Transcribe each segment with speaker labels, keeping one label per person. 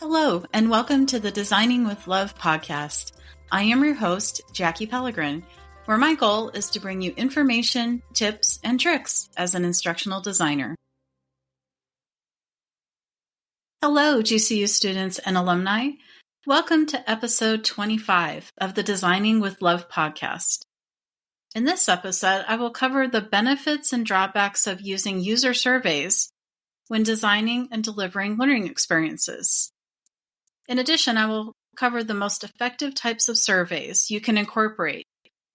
Speaker 1: Hello, and welcome to the Designing with Love podcast. I am your host, Jackie Pellegrin, where my goal is to bring you information, tips, and tricks as an instructional designer. Hello, GCU students and alumni. Welcome to episode 25 of the Designing with Love podcast. In this episode, I will cover the benefits and drawbacks of using user surveys when designing and delivering learning experiences. In addition, I will cover the most effective types of surveys you can incorporate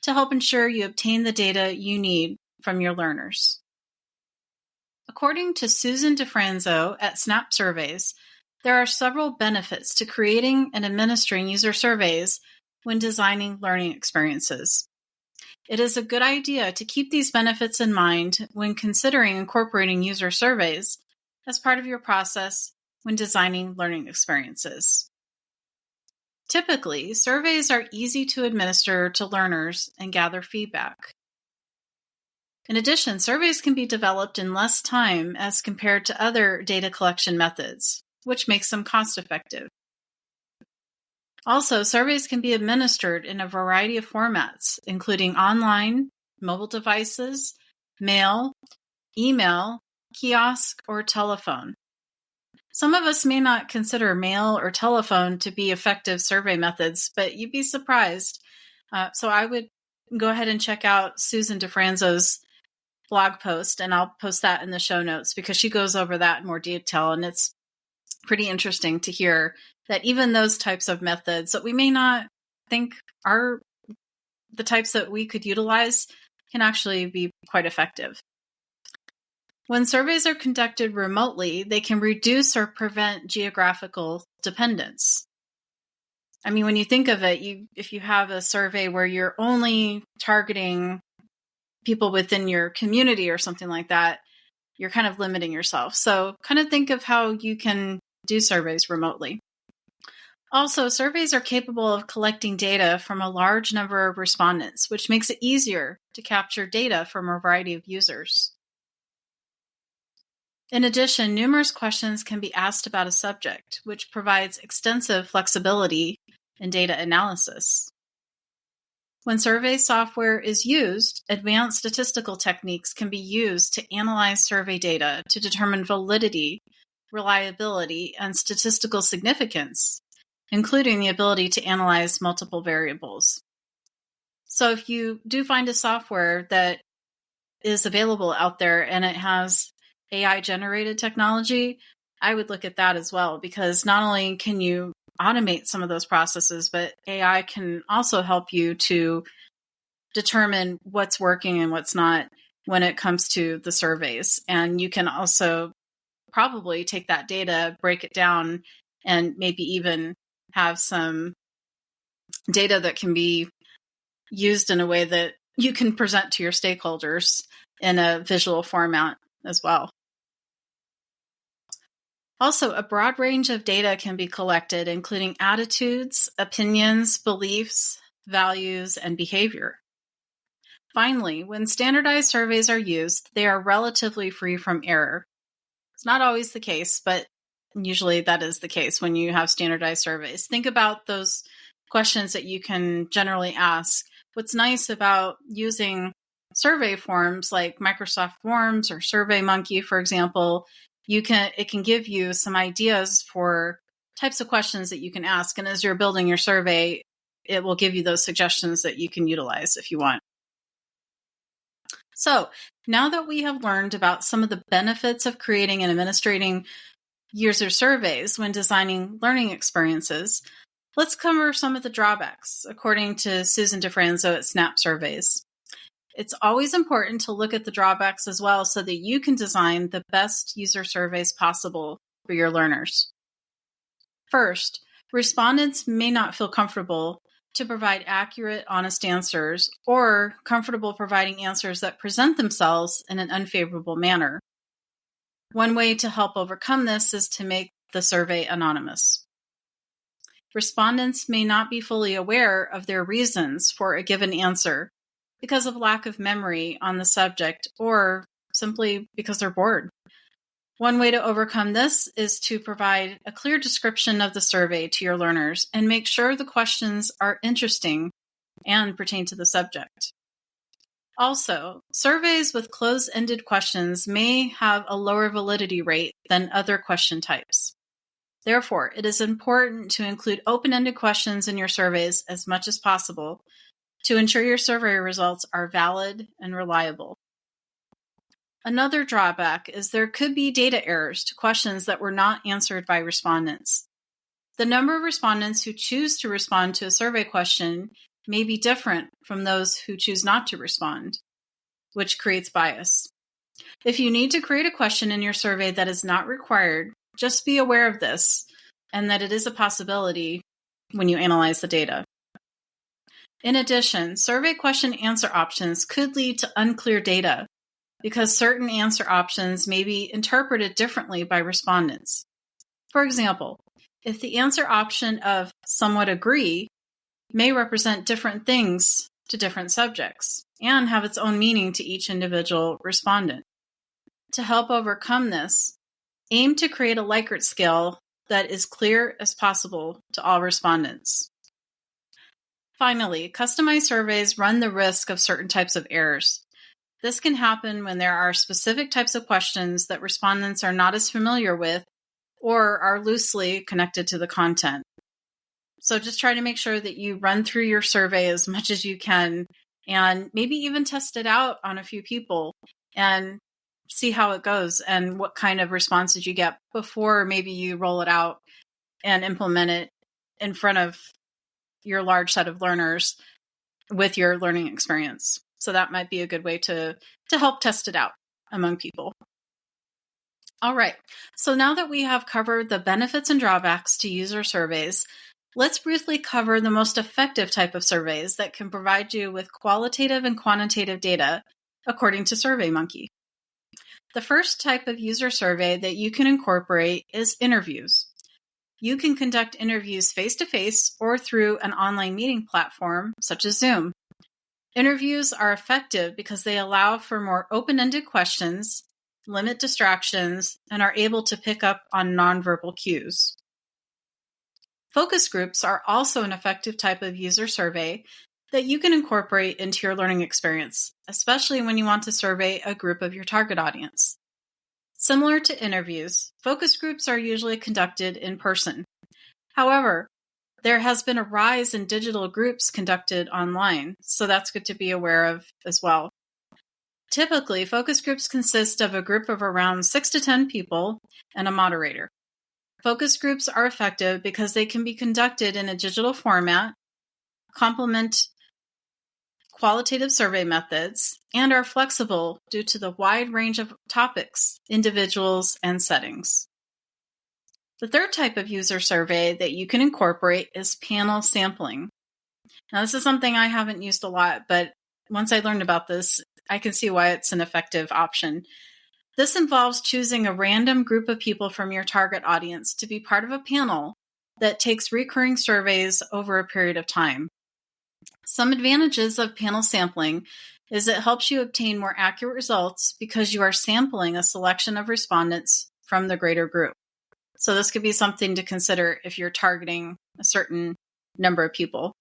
Speaker 1: to help ensure you obtain the data you need from your learners. According to Susan DeFranzo at Snap Surveys, there are several benefits to creating and administering user surveys when designing learning experiences. It is a good idea to keep these benefits in mind when considering incorporating user surveys as part of your process when designing learning experiences. Typically, surveys are easy to administer to learners and gather feedback. In addition, surveys can be developed in less time as compared to other data collection methods, which makes them cost-effective. Also, surveys can be administered in a variety of formats, including online, mobile devices, mail, email, kiosk, or telephone. Some of us may not consider mail or telephone to be effective survey methods, but you'd be surprised. So I would go ahead and check out Susan DeFranzo's blog post, and I'll post that in the show notes because she goes over that in more detail, and it's pretty interesting to hear that even those types of methods that we may not think are the types that we could utilize can actually be quite effective. When surveys are conducted remotely, they can reduce or prevent geographical dependence. I mean, when you think of it, if you have a survey where you're only targeting people within your community or something like that, you're kind of limiting yourself. So kind of think of how you can do surveys remotely. Also, surveys are capable of collecting data from a large number of respondents, which makes it easier to capture data from a variety of users. In addition, numerous questions can be asked about a subject, which provides extensive flexibility in data analysis. When survey software is used, advanced statistical techniques can be used to analyze survey data to determine validity, reliability, and statistical significance, including the ability to analyze multiple variables. So if you do find a software that is available out there and it has AI-generated technology, I would look at that as well, because not only can you automate some of those processes, but AI can also help you to determine what's working and what's not when it comes to the surveys. And you can also probably take that data, break it down, and maybe even have some data that can be used in a way that you can present to your stakeholders in a visual format as well. Also, a broad range of data can be collected, including attitudes, opinions, beliefs, values, and behavior. Finally, when standardized surveys are used, they are relatively free from error. It's not always the case, but usually that is the case when you have standardized surveys. Think about those questions that you can generally ask. What's nice about using survey forms like Microsoft Forms or SurveyMonkey, for example, it can give you some ideas for types of questions that you can ask. And as you're building your survey, it will give you those suggestions that you can utilize if you want. So now that we have learned about some of the benefits of creating and administrating user surveys when designing learning experiences, let's cover some of the drawbacks, according to Susan DeFranzo at Snap Surveys. It's always important to look at the drawbacks as well so that you can design the best user surveys possible for your learners. First, respondents may not feel comfortable to provide accurate, honest answers or comfortable providing answers that present themselves in an unfavorable manner. One way to help overcome this is to make the survey anonymous. Respondents may not be fully aware of their reasons for a given answer because of lack of memory on the subject or simply because they're bored. One way to overcome this is to provide a clear description of the survey to your learners and make sure the questions are interesting and pertain to the subject. Also, surveys with closed-ended questions may have a lower validity rate than other question types. Therefore, it is important to include open-ended questions in your surveys as much as possible to ensure your survey results are valid and reliable. Another drawback is there could be data errors to questions that were not answered by respondents. The number of respondents who choose to respond to a survey question may be different from those who choose not to respond, which creates bias. If you need to create a question in your survey that is not required, just be aware of this and that it is a possibility when you analyze the data. In addition, survey question answer options could lead to unclear data because certain answer options may be interpreted differently by respondents. For example, if the answer option of somewhat agree may represent different things to different subjects and have its own meaning to each individual respondent. To help overcome this, aim to create a Likert scale that is clear as possible to all respondents. Finally, customized surveys run the risk of certain types of errors. This can happen when there are specific types of questions that respondents are not as familiar with or are loosely connected to the content. So just try to make sure that you run through your survey as much as you can and maybe even test it out on a few people and see how it goes and what kind of responses you get before maybe you roll it out and implement it in front of your large set of learners with your learning experience. So that might be a good way to help test it out among people. All right. So now that we have covered the benefits and drawbacks to user surveys, let's briefly cover the most effective type of surveys that can provide you with qualitative and quantitative data according to SurveyMonkey. The first type of user survey that you can incorporate is interviews. You can conduct interviews face-to-face or through an online meeting platform such as Zoom. Interviews are effective because they allow for more open-ended questions, limit distractions, and are able to pick up on nonverbal cues. Focus groups are also an effective type of user survey that you can incorporate into your learning experience, especially when you want to survey a group of your target audience. Similar to interviews, focus groups are usually conducted in person. However, there has been a rise in digital groups conducted online, so that's good to be aware of as well. Typically, focus groups consist of a group of around 6 to 10 people and a moderator. Focus groups are effective because they can be conducted in a digital format, complement qualitative survey methods, and are flexible due to the wide range of topics, individuals, and settings. The third type of user survey that you can incorporate is panel sampling. Now, this is something I haven't used a lot, but once I learned about this, I can see why it's an effective option. This involves choosing a random group of people from your target audience to be part of a panel that takes recurring surveys over a period of time. Some advantages of panel sampling is it helps you obtain more accurate results because you are sampling a selection of respondents from the greater group. So this could be something to consider if you're targeting a certain number of people.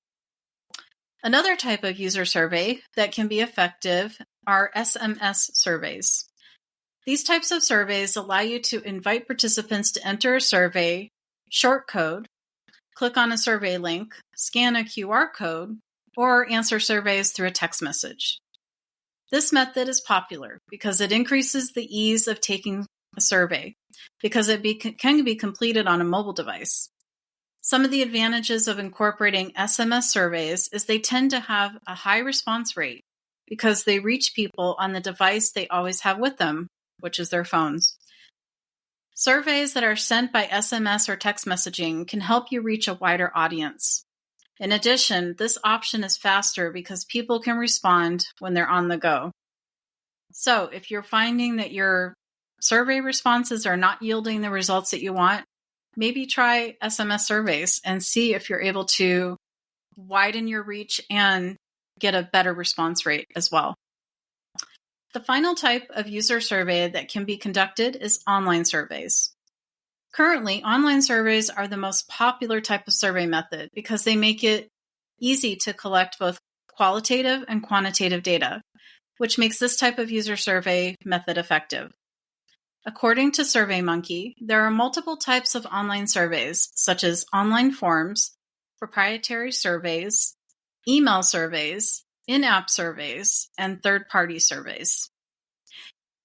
Speaker 1: Another type of user survey that can be effective are SMS surveys. These types of surveys allow you to invite participants to enter a survey, short code, click on a survey link, scan a QR code, or answer surveys through a text message. This method is popular because it increases the ease of taking a survey because it can be completed on a mobile device. Some of the advantages of incorporating SMS surveys is they tend to have a high response rate because they reach people on the device they always have with them, which is their phones. Surveys that are sent by SMS or text messaging can help you reach a wider audience. In addition, this option is faster because people can respond when they're on the go. So if you're finding that your survey responses are not yielding the results that you want, maybe try SMS surveys and see if you're able to widen your reach and get a better response rate as well. The final type of user survey that can be conducted is online surveys. Currently, online surveys are the most popular type of survey method because they make it easy to collect both qualitative and quantitative data, which makes this type of user survey method effective. According to SurveyMonkey, there are multiple types of online surveys, such as online forms, proprietary surveys, email surveys, in-app surveys, and third-party surveys.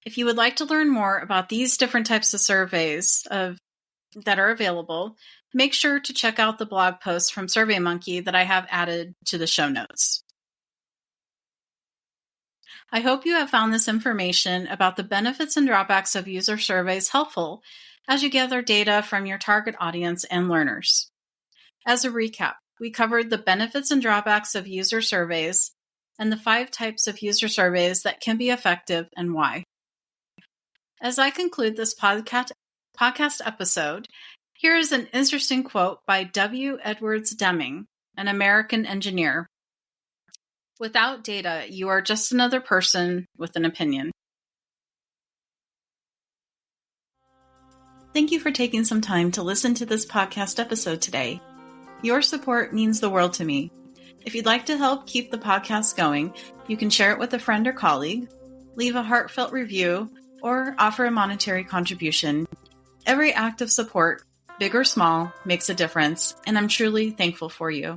Speaker 1: If you would like to learn more about these different types of surveys that are available, make sure to check out the blog post from SurveyMonkey that I have added to the show notes. I hope you have found this information about the benefits and drawbacks of user surveys helpful as you gather data from your target audience and learners. As a recap, we covered the benefits and drawbacks of user surveys and the 5 types of user surveys that can be effective and why. As I conclude this podcast episode, here is an interesting quote by W. Edwards Deming, an American engineer. Without data, you are just another person with an opinion. Thank you for taking some time to listen to this podcast episode today. Your support means the world to me. If you'd like to help keep the podcast going, you can share it with a friend or colleague, leave a heartfelt review, or offer a monetary contribution. Every act of support, big or small, makes a difference, and I'm truly thankful for you.